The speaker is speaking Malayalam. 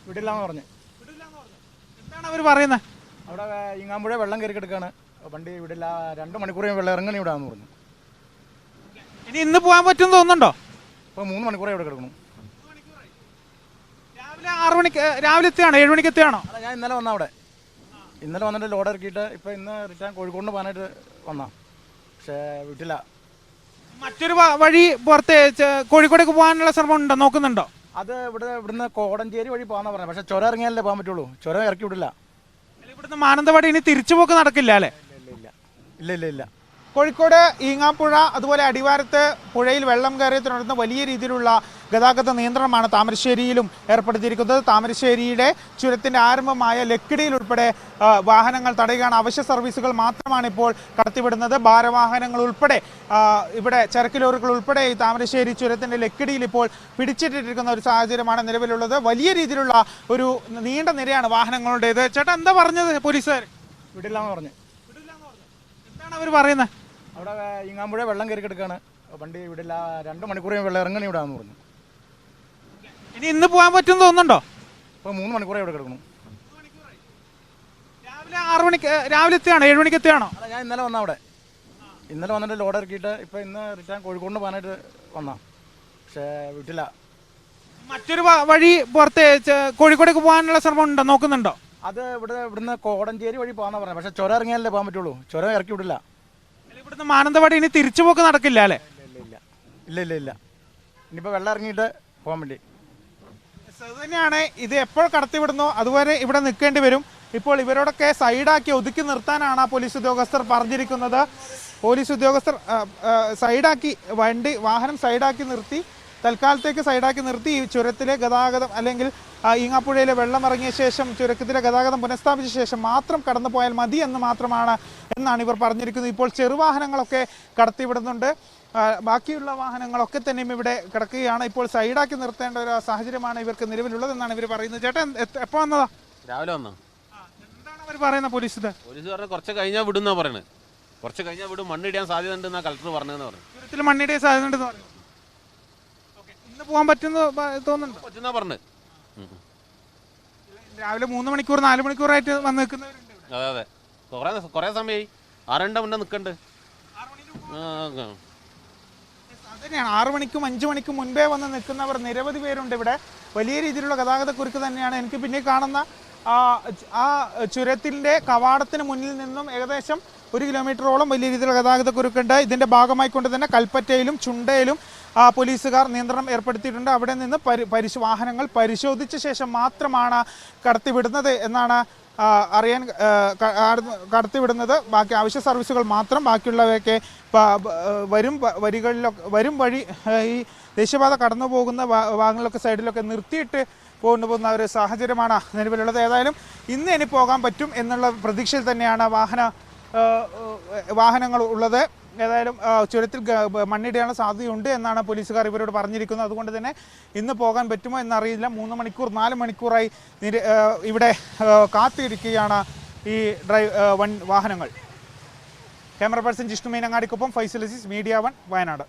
വിടില്ലാന്ന് പറഞ്ഞു. എന്താണ് അവർ പറയുന്നത്? അവിടെ ഈങ്ങാമ്പുഴ വെള്ളം കയറി കിടക്കുകയാണ്, വണ്ടി വിടില്ല, 2 മണിക്കൂർ വെള്ളം ഇറങ്ങണി ഇവിടാന്ന് പറഞ്ഞു. ഇനി ഇന്ന് പോകാൻ പറ്റുമെന്ന് തോന്നുന്നുണ്ടോ? ഇപ്പോൾ 3 മണിക്കൂറെ ഇവിടെ കിടക്കണം. രാവിലെ 6 മണിക്ക് രാവിലെ എത്തിയാണോ? 7 മണിക്ക് എത്തിയാണോ? അല്ല, ഞാൻ ഇന്നലെ വന്ന അവിടെ, ഇന്നലെ വന്നിട്ട് ലോഡ് ഇറക്കിയിട്ട് ഇപ്പോൾ ഇന്ന് റിട്ടേൺ കോഴിക്കോടിന് പോകാനായിട്ട് വന്നാ, പക്ഷേ വിട്ടില്ല. മറ്റൊരു വഴി പുറത്ത് കോഴിക്കോടേക്ക് പോകാനുള്ള ശ്രമം ഉണ്ടോ, നോക്കുന്നുണ്ടോ? അത് ഇവിടുന്ന് കോടഞ്ചേരി വഴി പോകാന്നാ പറഞ്ഞത്, പക്ഷേ ചുരം ഇറങ്ങിയാലേ പോകാൻ പറ്റുള്ളൂ, ചുരം ഇറക്കി വിടില്ല. ഇവിടുന്ന് മാനന്തവാടി ഇനി തിരിച്ചുപോക്ക് നടക്കില്ല അല്ലേ? ഇല്ല. കോഴിക്കോട് ഈങ്ങാപ്പുഴ അതുപോലെ അടിവാരത്ത് പുഴയിൽ വെള്ളം കയറിയെ തുടർന്ന് വലിയ രീതിയിലുള്ള ഗതാഗത നിയന്ത്രണമാണ് താമരശ്ശേരിയിലും ഏർപ്പെടുത്തിയിരിക്കുന്നത്. താമരശ്ശേരിയുടെ ചുരത്തിൻ്റെ ആരംഭമായ ലക്കിടിയിൽ ഉൾപ്പെടെ വാഹനങ്ങൾ തടയുകയാണ്. അവശ്യ സർവീസുകൾ മാത്രമാണ് ഇപ്പോൾ കടത്തിവിടുന്നത്. ഭാരവാഹനങ്ങൾ ഉൾപ്പെടെ ഇവിടെ ചരക്ക് ലോറികൾ ഉൾപ്പെടെ ഈ താമരശ്ശേരി ചുരത്തിൻ്റെ ലക്കിടിയിൽ ഇപ്പോൾ പിടിച്ചിട്ടിരിക്കുന്ന ഒരു സാഹചര്യമാണ് നിലവിലുള്ളത്. വലിയ രീതിയിലുള്ള ഒരു നീണ്ട നിരയാണ് വാഹനങ്ങളുടേത്. ചേട്ടാ, എന്താ പറഞ്ഞത് പോലീസുകാർ? വിടില്ലാന്ന് പറഞ്ഞു. എന്താണ് അവർ പറയുന്നത്? അവിടെ ഈങ്ങാമ്പുഴ വെള്ളം കയറി കിടക്കുകയാണ്, വണ്ടി വിടില്ല, 2 മണിക്കൂർ വെള്ളം ഇറങ്ങണി ഇവിടാന്ന് പറഞ്ഞു. ഇനി ഇന്ന് പോകാൻ പറ്റുമെന്ന് തോന്നുന്നുണ്ടോ? ഇപ്പോൾ 3 മണിക്കൂറെ ഇവിടെ കിടക്കണം. രാവിലെ 6 മണിക്ക് രാവിലെ എത്തിയാണോ? 7 മണിക്ക് എത്തിയാണോ? അല്ല, ഞാൻ ഇന്നലെ വന്ന അവിടെ, ഇന്നലെ വന്നിട്ട് ലോഡ് ഇറക്കിയിട്ട് ഇപ്പോൾ ഇന്ന് റിട്ടേൺ കോഴിക്കോടിന് പോകാനായിട്ട് വന്നാ, പക്ഷേ വിട്ടില്ല. മറ്റൊരു വഴി പുറത്ത് കോഴിക്കോടേക്ക് പോകാനുള്ള ശ്രമം ഉണ്ടോ, നോക്കുന്നുണ്ടോ? അത് ഇവിടുന്ന് കോടഞ്ചേരി വഴി പോകാന്നാ പറഞ്ഞത്, പക്ഷേ ചുരം ഇറങ്ങിയാലേ പോകാൻ പറ്റുള്ളൂ, ചുരം ഇറക്കി വിടില്ല. ഇവിടുന്ന് മാനന്തവാടി ഇനി തിരിച്ചുപോക്ക് നടക്കില്ല അല്ലേ? ഇല്ല. ഇനിയിപ്പോൾ വെള്ളം ഇറങ്ങിയിട്ട് പോകാൻ വേണ്ടി. അത് തന്നെയാണ്. ഇത് എപ്പോൾ കടത്തിവിടുന്നോ അതുവരെ ഇവിടെ നിൽക്കേണ്ടി വരും. ഇപ്പോൾ ഇവരോടൊക്കെ സൈഡാക്കി ഒതുക്കി നിർത്താനാണ് പോലീസ് ഉദ്യോഗസ്ഥർ പറഞ്ഞിരിക്കുന്നത്. പോലീസ് ഉദ്യോഗസ്ഥർ വാഹനം സൈഡാക്കി നിർത്തി, തൽക്കാലത്തേക്ക് സൈഡാക്കി നിർത്തി ഈ ചുരത്തിലെ ഗതാഗതം അല്ലെങ്കിൽ ഈങ്ങാപ്പുഴയിലെ വെള്ളം ഇറങ്ങിയ ശേഷം ചുരത്തിലെ ഗതാഗതം പുനഃസ്ഥാപിച്ച ശേഷം മാത്രം കടന്നു പോയാൽ മതി എന്നാണ് ഇവർ പറഞ്ഞിരിക്കുന്നത്. ഇപ്പോൾ ചെറുവാഹനങ്ങളൊക്കെ കടത്തിവിടുന്നുണ്ട്. ബാക്കിയുള്ള വാഹനങ്ങളൊക്കെ തന്നെയും ഇവിടെ കിടക്കുകയാണ്. ഇപ്പോൾ സൈഡാക്കി നിർത്തേണ്ട ഒരു സാഹചര്യമാണ് ഇവർക്ക് നിലവിലുള്ളതെന്നാണ് ഇവർ പറയുന്നത്. ചേട്ടൻ എപ്പോൾ വന്നതാ? രാവിലെ വന്നോ? എന്താണ് അവർ പറയുന്നത്? പോലീസ് പറഞ്ഞ കുറച്ച് കഴിഞ്ഞാൽ വിടുന്നാ പറയുന്നത്. കുറച്ച് കഴിഞ്ഞാൽ വിടും, മണ്ണിടിയാൻ സാധ്യത ഉണ്ടെന്നാ കളക്ടർ പറഞ്ഞതെന്ന് പറഞ്ഞു. ചുരത്തിൽ മണ്ണിടിയാൻ സാധ്യത ഉണ്ടെന്ന് പറഞ്ഞു. ഇന്ന് പോകാൻ തോന്നുന്നുണ്ടോ? പറ്റുന്നാ പറഞ്ഞത്. രാവിലെ 3 മണിക്കൂർ 4 മണിക്കൂറായിട്ട് വന്ന് നിൽക്കുന്നവരുണ്ട്. അതെ, കുറേ സമയമായി. 6 മുന്നേ നിൽക്കണ്ട്. അതന്നെയാണ്, 6 മണിക്കും 5 മണിക്കും മുൻപേ വന്ന് നിൽക്കുന്നവർ നിരവധി പേരുണ്ട് ഇവിടെ. വലിയ രീതിയിലുള്ള ഗതാഗതക്കുരുക്ക് തന്നെയാണ്. എനിക്ക് പിന്നെ കാണുന്ന ആ ചുരത്തിൻ്റെ കവാടത്തിന് മുന്നിൽ നിന്നും ഏകദേശം 1 കിലോമീറ്ററോളം വലിയ രീതിയിലുള്ള ഗതാഗതക്കുരുക്കുണ്ട്. ഇതിൻ്റെ ഭാഗമായിക്കൊണ്ട് തന്നെ കൽപ്പറ്റയിലും ചുണ്ടയിലും പോലീസുകാർ നിയന്ത്രണം ഏർപ്പെടുത്തിയിട്ടുണ്ട്. അവിടെ നിന്ന് വാഹനങ്ങൾ പരിശോധിച്ച ശേഷം മാത്രമാണ് കടത്തിവിടുന്നത് എന്നാണ് കടത്തിവിടുന്നത്. ബാക്കി അവശ്യ സർവീസുകൾ മാത്രം, ബാക്കിയുള്ളവയൊക്കെ വരും വഴി ഈ ദേശീയപാത കടന്നു പോകുന്ന ഭാഗങ്ങളിലൊക്കെ സൈഡിലൊക്കെ നിർത്തിയിട്ട് കൊണ്ടുപോകുന്ന ഒരു സാഹചര്യമാണ് നിലവിലുള്ളത്. ഏതായാലും ഇനി പോകാൻ പറ്റും എന്നുള്ള പ്രതീക്ഷയിൽ തന്നെയാണ് വാഹനങ്ങൾ ഉള്ളത്. ഏതായാലും ചുരത്തിൽ മണ്ണിടിയാനുള്ള സാധ്യതയുണ്ട് എന്നാണ് പോലീസുകാർ ഇവരോട് പറഞ്ഞിരിക്കുന്നത്. അതുകൊണ്ട് തന്നെ ഇന്ന് പോകാൻ പറ്റുമോ എന്നറിയില്ല. 3 മണിക്കൂർ 4 മണിക്കൂറായി ഇവിടെ കാത്തിരിക്കുകയാണ് ഈ വാഹനങ്ങൾ. ക്യാമറ പേഴ്സൺ ജിഷ്ണു മീനങ്ങാടിക്കൊപ്പം ഫൈസൽ അസീസ്, മീഡിയ 1 വയനാട്.